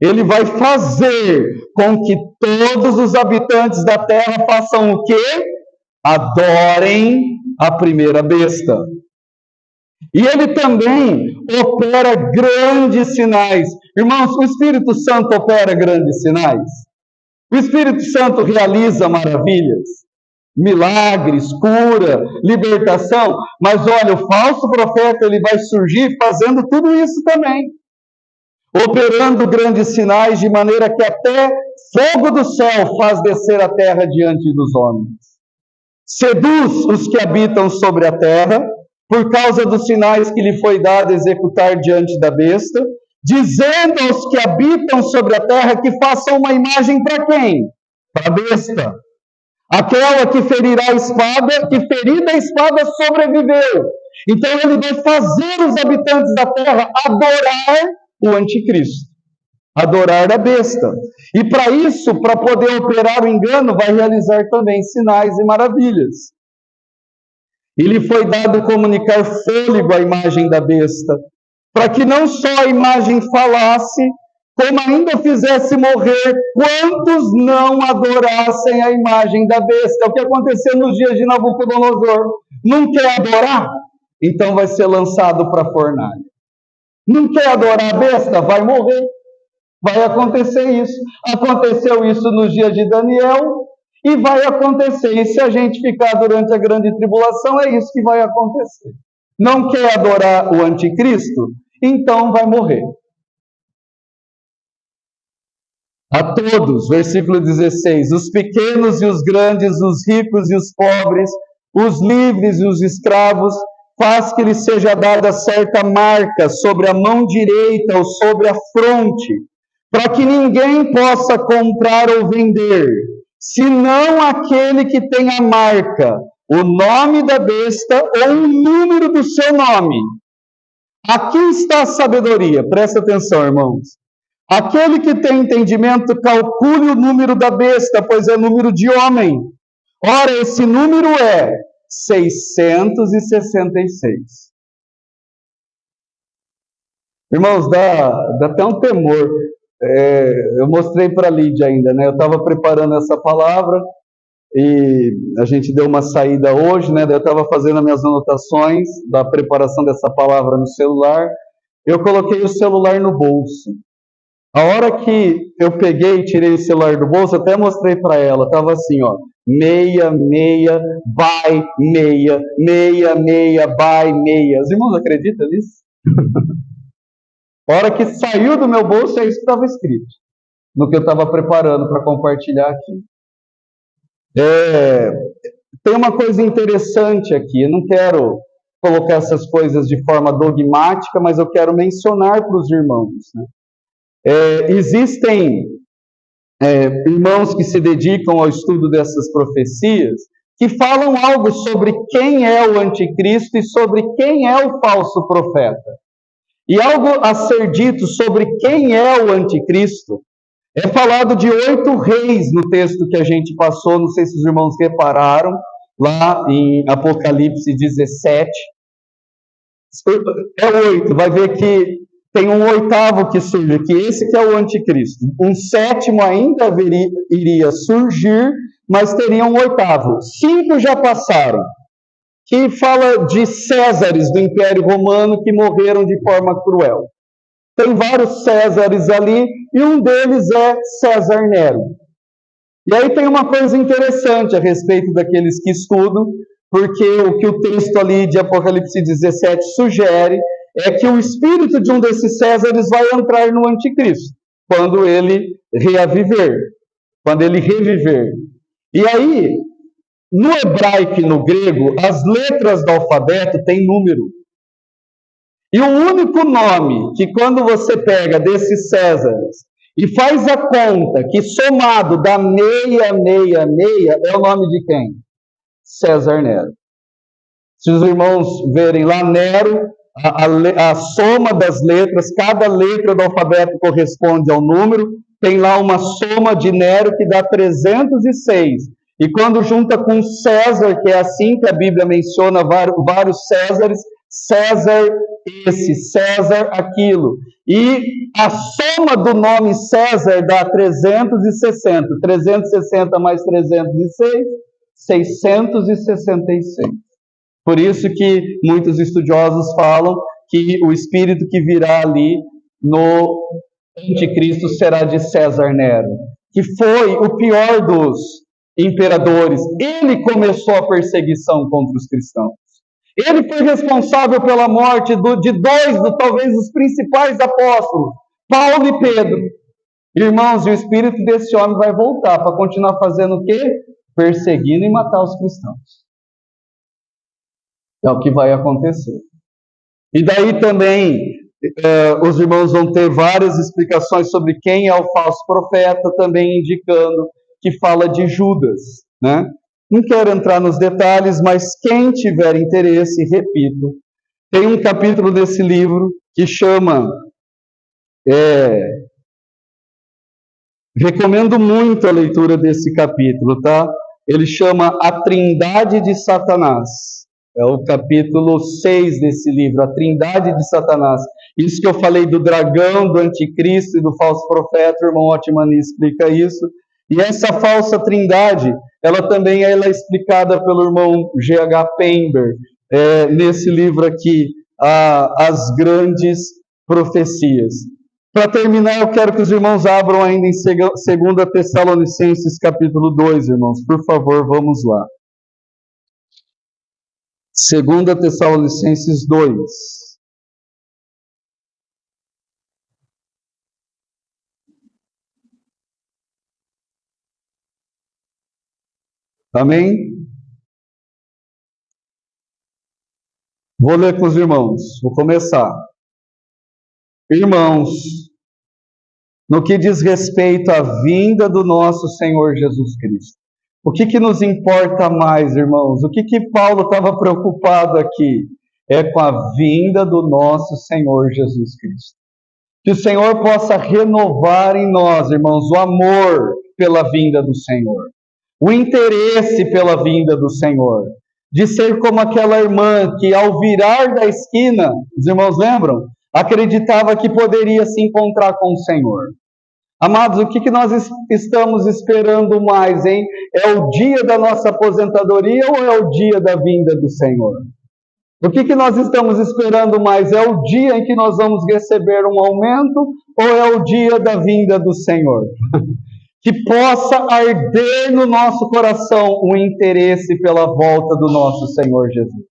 Ele vai fazer com que todos os habitantes da terra façam o quê? Adorem a primeira besta. E ele também opera grandes sinais. Irmãos, o Espírito Santo opera grandes sinais. O Espírito Santo realiza maravilhas, milagres, cura, libertação. Mas olha, o falso profeta, ele vai surgir fazendo tudo isso também. Operando grandes sinais, de maneira que até fogo do céu faz descer a terra diante dos homens. Seduz os que habitam sobre a terra, por causa dos sinais que lhe foi dado executar diante da besta, dizendo aos que habitam sobre a terra que façam uma imagem para quem? Para a besta. Aquela que ferirá a espada, que ferida a espada sobreviveu. Então ele vai fazer os habitantes da terra adorar o anticristo, adorar a besta. E para isso, para poder operar o engano, vai realizar também sinais e maravilhas. E lhe foi dado comunicar fôlego à imagem da besta, para que não só a imagem falasse, como ainda fizesse morrer quantos não adorassem a imagem da besta. É o que aconteceu nos dias de Nabucodonosor. Não quer adorar? Então vai ser lançado para a fornalha. Não quer adorar a besta? Vai morrer. Vai acontecer isso. Aconteceu isso nos dias de Daniel e vai acontecer. E se a gente ficar durante a grande tribulação, é isso que vai acontecer. Não quer adorar o anticristo? Então vai morrer. A todos, versículo 16, os pequenos e os grandes, os ricos e os pobres, os livres e os escravos, faz que lhes seja dada certa marca sobre a mão direita ou sobre a fronte, para que ninguém possa comprar ou vender, senão aquele que tem a marca, o nome da besta ou o número do seu nome. Aqui está a sabedoria, presta atenção, irmãos. Aquele que tem entendimento, calcule o número da besta, pois é número de homem. Ora, esse número é 666. Irmãos, dá até um temor. Eu mostrei para a Lídia ainda, né? Eu estava preparando essa palavra e a gente deu uma saída hoje, né? Eu estava fazendo as minhas anotações da preparação dessa palavra no celular. Eu coloquei o celular no bolso. A hora que eu peguei e tirei o celular do bolso, até mostrei para ela, estava assim, ó, meia, meia, by, meia, meia, meia, by, meia. Os irmãos acreditam nisso? A hora que saiu do meu bolso, é isso que estava escrito, no que eu estava preparando para compartilhar aqui. Tem uma coisa interessante aqui, eu não quero colocar essas coisas de forma dogmática, mas eu quero mencionar para os irmãos, né? Existem irmãos que se dedicam ao estudo dessas profecias, que falam algo sobre quem é o anticristo e sobre quem é o falso profeta. E algo a ser dito sobre quem é o anticristo é falado de 8 reis no texto que a gente passou, não sei se os irmãos repararam, lá em Apocalipse 17. É 8, vai ver que tem um 8º que surge, que esse que é o anticristo. Um 7º ainda iria surgir, mas teria um 8º. 5 já passaram, que fala de Césares do Império Romano que morreram de forma cruel. Tem vários Césares ali, e um deles é César Nero. E aí tem uma coisa interessante a respeito daqueles que estudam, porque o que o texto ali de Apocalipse 17 sugere é que o espírito de um desses Césares vai entrar no anticristo, quando ele reaviver, quando ele reviver. E aí, no hebraico e no grego, as letras do alfabeto têm número. E o único nome que quando você pega desses Césares e faz a conta que somado dá 666, é o nome de quem? César Nero. Se os irmãos verem lá, Nero, a soma das letras, cada letra do alfabeto corresponde ao número, tem lá uma soma de Nero que dá 306. E quando junta com César, que é assim que a Bíblia menciona vários Césares, César esse, César aquilo. E a soma do nome César dá 360. 360 mais 306, 666. Por isso que muitos estudiosos falam que o espírito que virá ali no anticristo será de César Nero, que foi o pior dos imperadores. Ele começou a perseguição contra os cristãos. Ele foi responsável pela morte de dois, talvez os principais apóstolos, Paulo e Pedro. Irmãos, e o espírito desse homem vai voltar para continuar fazendo o quê? Perseguindo e matar os cristãos. É o que vai acontecer. E daí também os irmãos vão ter várias explicações sobre quem é o falso profeta, também indicando que fala de Judas, né? Não quero entrar nos detalhes, mas quem tiver interesse, repito, tem um capítulo desse livro que chama... recomendo muito a leitura desse capítulo, tá? Ele chama A Trindade de Satanás. É o capítulo 6 desse livro, A Trindade de Satanás. Isso que eu falei do dragão, do anticristo e do falso profeta, o irmão Otmani explica isso. E essa falsa trindade, ela também é explicada pelo irmão G.H. Pember, nesse livro aqui, As Grandes Profecias. Para terminar, eu quero que os irmãos abram ainda em 2 Tessalonicenses capítulo 2, irmãos. Por favor, vamos lá. 2 Tessalonicenses 2. Amém? Vou ler com os irmãos. Vou começar. Irmãos, no que diz respeito à vinda do nosso Senhor Jesus Cristo, o que nos importa mais, irmãos? O que Paulo estava preocupado aqui? É com a vinda do nosso Senhor Jesus Cristo. Que o Senhor possa renovar em nós, irmãos, o amor pela vinda do Senhor, o interesse pela vinda do Senhor, de ser como aquela irmã que, ao virar da esquina, os irmãos lembram? Acreditava que poderia se encontrar com o Senhor. Amados, o que nós estamos esperando mais, hein? É o dia da nossa aposentadoria ou é o dia da vinda do Senhor? O que nós estamos esperando mais? É o dia em que nós vamos receber um aumento ou é o dia da vinda do Senhor? Que possa arder no nosso coração o interesse pela volta do nosso Senhor Jesus.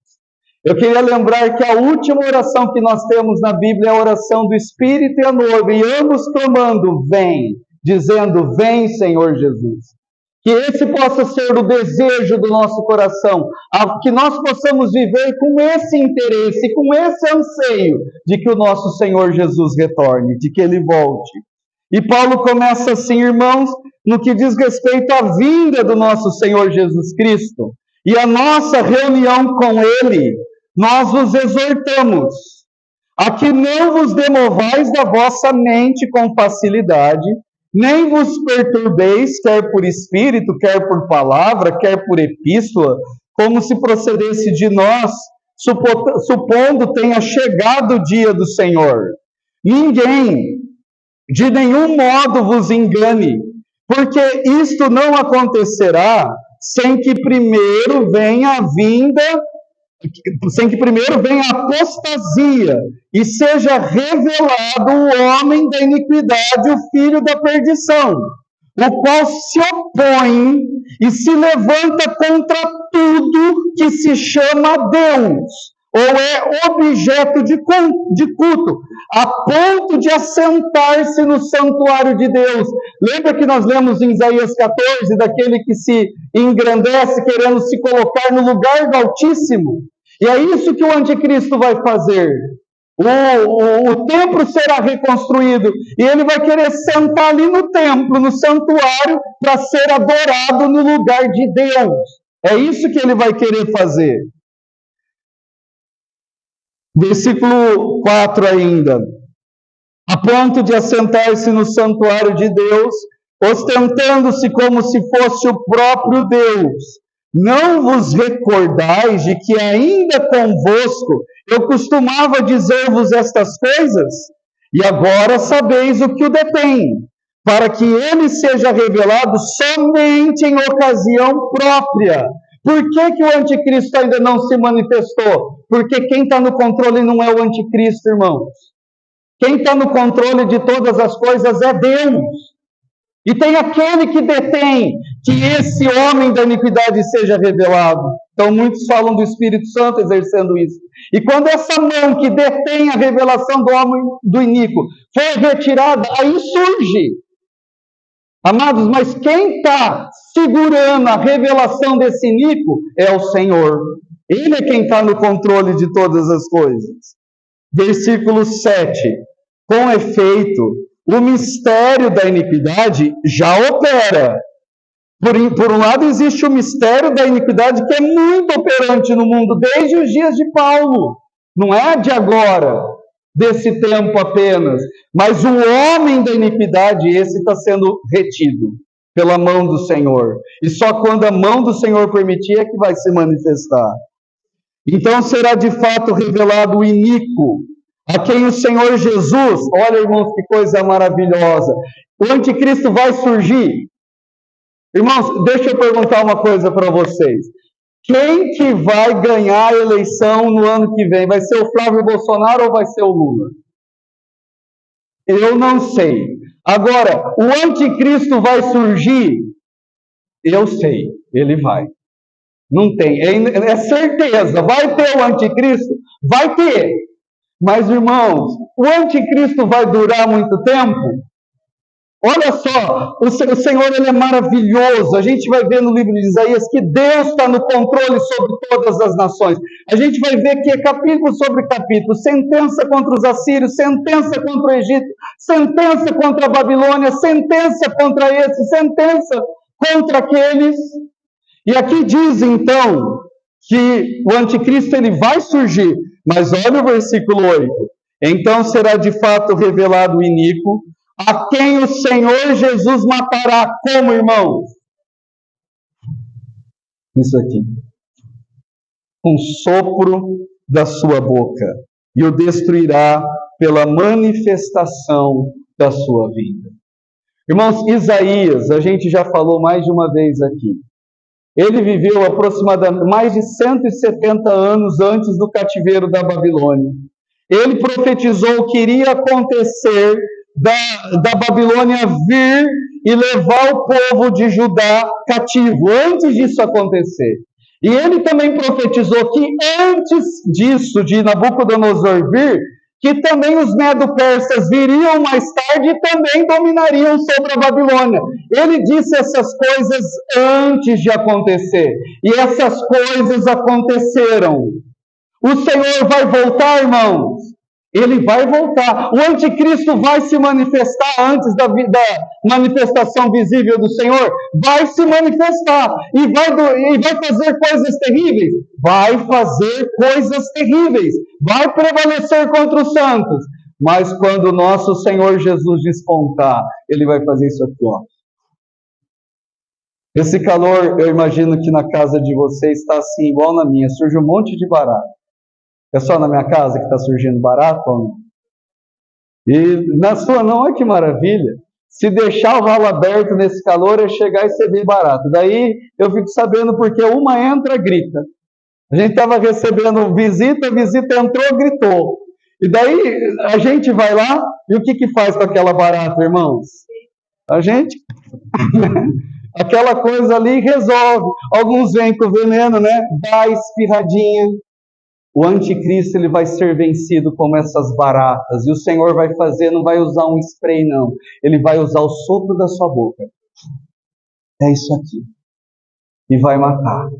Eu queria lembrar que a última oração que nós temos na Bíblia é a oração do Espírito e a noiva, e ambos clamando, vem, dizendo, vem Senhor Jesus. Que esse possa ser o desejo do nosso coração, que nós possamos viver com esse interesse, com esse anseio de que o nosso Senhor Jesus retorne, de que Ele volte. E Paulo começa assim, irmãos, no que diz respeito à vinda do nosso Senhor Jesus Cristo e a nossa reunião com Ele, nós vos exortamos a que não vos demovais da vossa mente com facilidade, nem vos perturbeis, quer por espírito, quer por palavra, quer por epístola, como se procedesse de nós, supondo tenha chegado o dia do Senhor. Ninguém, de nenhum modo vos engane, porque isto não acontecerá sem que primeiro venha a vinda, sem que primeiro venha a apostasia e seja revelado o homem da iniquidade, o filho da perdição, o qual se opõe e se levanta contra tudo que se chama Deus, ou é objeto de culto, a ponto de assentar-se no santuário de Deus. Lembra que nós lemos em Isaías 14, daquele que se engrandece querendo se colocar no lugar do Altíssimo? E é isso que o anticristo vai fazer. O templo será reconstruído e ele vai querer sentar ali no templo, no santuário, para ser adorado no lugar de Deus. É isso que ele vai querer fazer. Versículo 4 ainda. A ponto de assentar-se no santuário de Deus, ostentando-se como se fosse o próprio Deus. Não vos recordais de que ainda convosco eu costumava dizer-vos estas coisas? E agora sabeis o que o detém, para que ele seja revelado somente em ocasião própria. Por que o anticristo ainda não se manifestou? Porque quem está no controle não é o anticristo, irmãos. Quem está no controle de todas as coisas é Deus. E tem aquele que detém que esse homem da iniquidade seja revelado. Então muitos falam do Espírito Santo exercendo isso. E quando essa mão que detém a revelação do homem do iníquo for retirada, aí surge. Amados, mas quem está segurando a revelação desse iníquo é o Senhor. Ele é quem está no controle de todas as coisas. Versículo 7. Com efeito, o mistério da iniquidade já opera. Por um lado, existe o mistério da iniquidade que é muito operante no mundo, desde os dias de Paulo. Não é de agora, desse tempo apenas. Mas o homem da iniquidade, esse está sendo retido pela mão do Senhor. E só quando a mão do Senhor permitir é que vai se manifestar. Então será de fato revelado o iníquo, a quem o Senhor Jesus, olha irmãos que coisa maravilhosa, o anticristo vai surgir. Irmãos, deixa eu perguntar uma coisa para vocês. Quem que vai ganhar a eleição no ano que vem? Vai ser o Flávio Bolsonaro ou vai ser o Lula? Eu não sei. Agora, o anticristo vai surgir? Eu sei, ele vai. Não tem, é certeza. Vai ter o anticristo? Vai ter. Mas, irmãos, o anticristo vai durar muito tempo? Olha só, o Senhor ele é maravilhoso. A gente vai ver no livro de Isaías que Deus está no controle sobre todas as nações. A gente vai ver que é capítulo sobre capítulo, sentença contra os assírios, sentença contra o Egito, sentença contra a Babilônia, sentença contra esses, sentença contra aqueles. E aqui diz então que o anticristo ele vai surgir, mas olha o versículo 8. Então será de fato revelado o iníquo, a quem o Senhor Jesus matará. Como, irmãos? Isso aqui. Com sopro da sua boca. E o destruirá pela manifestação da sua vinda. Irmãos, Isaías, a gente já falou mais de uma vez aqui. Ele viveu aproximadamente mais de 170 anos antes do cativeiro da Babilônia. Ele profetizou o que iria acontecer da Babilônia vir e levar o povo de Judá cativo, antes disso acontecer. E ele também profetizou que antes disso, de Nabucodonosor vir, que também os medo-persas viriam mais tarde e também dominariam sobre a Babilônia. Ele disse essas coisas antes de acontecer. E essas coisas aconteceram. O Senhor vai voltar, irmãos. Ele vai voltar. O anticristo vai se manifestar antes da manifestação visível do Senhor. Vai se manifestar. E vai fazer coisas terríveis. Vai fazer coisas terríveis. Vai prevalecer contra os santos. Mas quando o nosso Senhor Jesus despontar, Ele vai fazer isso aqui, ó. Esse calor, eu imagino que na casa de vocês está assim, igual na minha. Surge um monte de barato. É só na minha casa que está surgindo barato ou não? E na sua não, olha que maravilha. Se deixar o ralo aberto nesse calor, é chegar e você vê barato. Daí eu fico sabendo porque uma entra, grita. A gente estava recebendo visita, a visita entrou, gritou. E daí a gente vai lá, e o que faz com aquela barata, irmãos? A gente... aquela coisa ali resolve. Alguns vêm com veneno, né? Dá espirradinha. O anticristo ele vai ser vencido como essas baratas. E o Senhor vai fazer, não vai usar um spray não. Ele vai usar o sopro da sua boca. É isso aqui. E vai matar.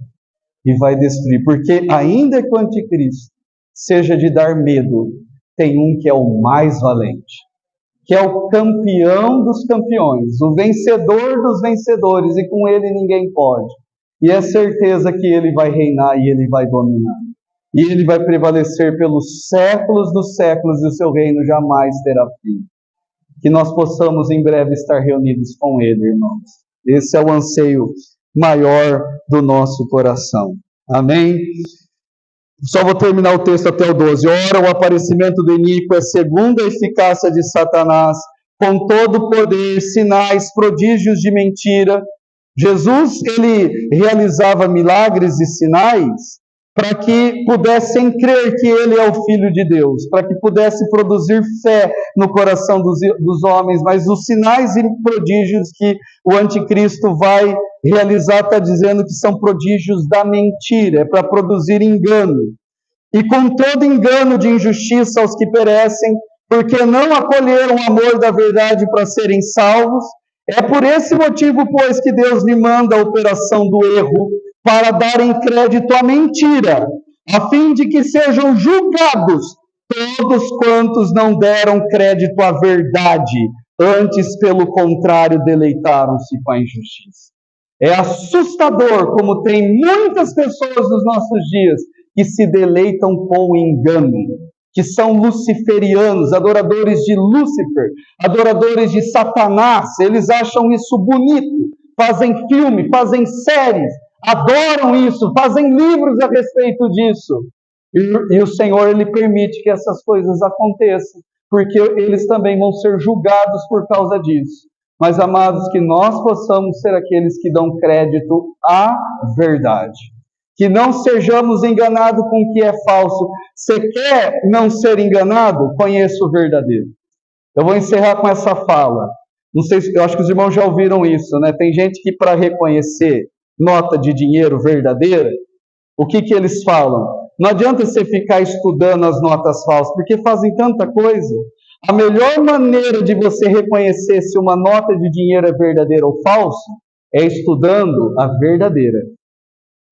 E vai destruir. Porque ainda que o anticristo seja de dar medo, tem um que é o mais valente. Que é o campeão dos campeões. O vencedor dos vencedores. E com ele ninguém pode. E é certeza que ele vai reinar e ele vai dominar. E ele vai prevalecer pelos séculos dos séculos, e o seu reino jamais terá fim. Que nós possamos em breve estar reunidos com ele, irmãos. Esse é o anseio maior do nosso coração. Amém? Só vou terminar o texto até o 12. Ora, o aparecimento do iníquo é segundo a eficácia de Satanás, com todo o poder, sinais, prodígios de mentira. Jesus, ele realizava milagres e sinais para que pudessem crer que Ele é o Filho de Deus, para que pudesse produzir fé no coração dos homens, mas os sinais e prodígios que o anticristo vai realizar, está dizendo que são prodígios da mentira, é para produzir engano. E com todo engano de injustiça aos que perecem, porque não acolheram o amor da verdade para serem salvos, é por esse motivo, pois, que Deus me manda a operação do erro, para darem crédito à mentira, a fim de que sejam julgados todos quantos não deram crédito à verdade, antes, pelo contrário, deleitaram-se com a injustiça. É assustador como tem muitas pessoas nos nossos dias que se deleitam com o engano, que são luciferianos, adoradores de Lúcifer, adoradores de Satanás. Eles acham isso bonito, fazem filme, fazem séries, adoram isso, fazem livros a respeito disso. E o Senhor, Ele permite que essas coisas aconteçam, porque eles também vão ser julgados por causa disso. Mas, amados, que nós possamos ser aqueles que dão crédito à verdade. Que não sejamos enganados com o que é falso. Você quer não ser enganado? Conheça o verdadeiro. Eu vou encerrar com essa fala. Não sei, eu acho que os irmãos já ouviram isso, né? Tem gente que, para reconhecer nota de dinheiro verdadeira, o que eles falam? Não adianta você ficar estudando as notas falsas, porque fazem tanta coisa. A melhor maneira de você reconhecer se uma nota de dinheiro é verdadeira ou falsa é estudando a verdadeira.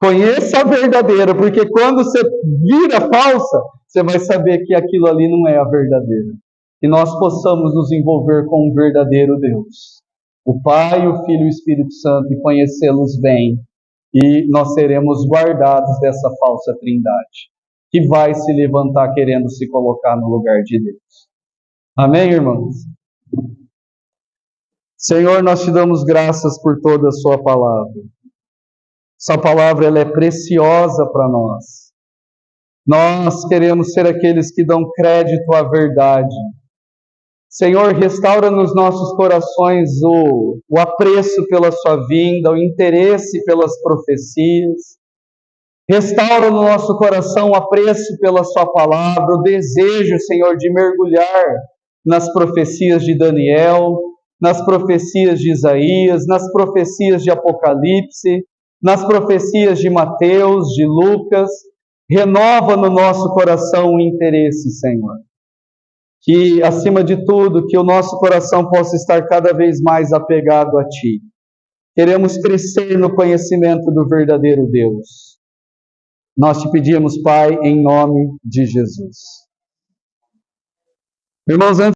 Conheça a verdadeira, porque quando você vira falsa, você vai saber que aquilo ali não é a verdadeira. Que nós possamos nos envolver com o verdadeiro Deus, o Pai, o Filho e o Espírito Santo, e conhecê-los bem, e nós seremos guardados dessa falsa trindade, que vai se levantar querendo se colocar no lugar de Deus. Amém, irmãos? Senhor, nós te damos graças por toda a sua palavra. Essa palavra ela é preciosa para nós. Nós queremos ser aqueles que dão crédito à verdade. Senhor, restaura nos nossos corações o apreço pela sua vinda, o interesse pelas profecias. Restaura no nosso coração o apreço pela sua palavra, o desejo, Senhor, de mergulhar nas profecias de Daniel, nas profecias de Isaías, nas profecias de Apocalipse, nas profecias de Mateus, de Lucas. Renova no nosso coração o interesse, Senhor. Que, acima de tudo, que o nosso coração possa estar cada vez mais apegado a Ti. Queremos crescer no conhecimento do verdadeiro Deus. Nós te pedimos, Pai, em nome de Jesus. Irmãos, antes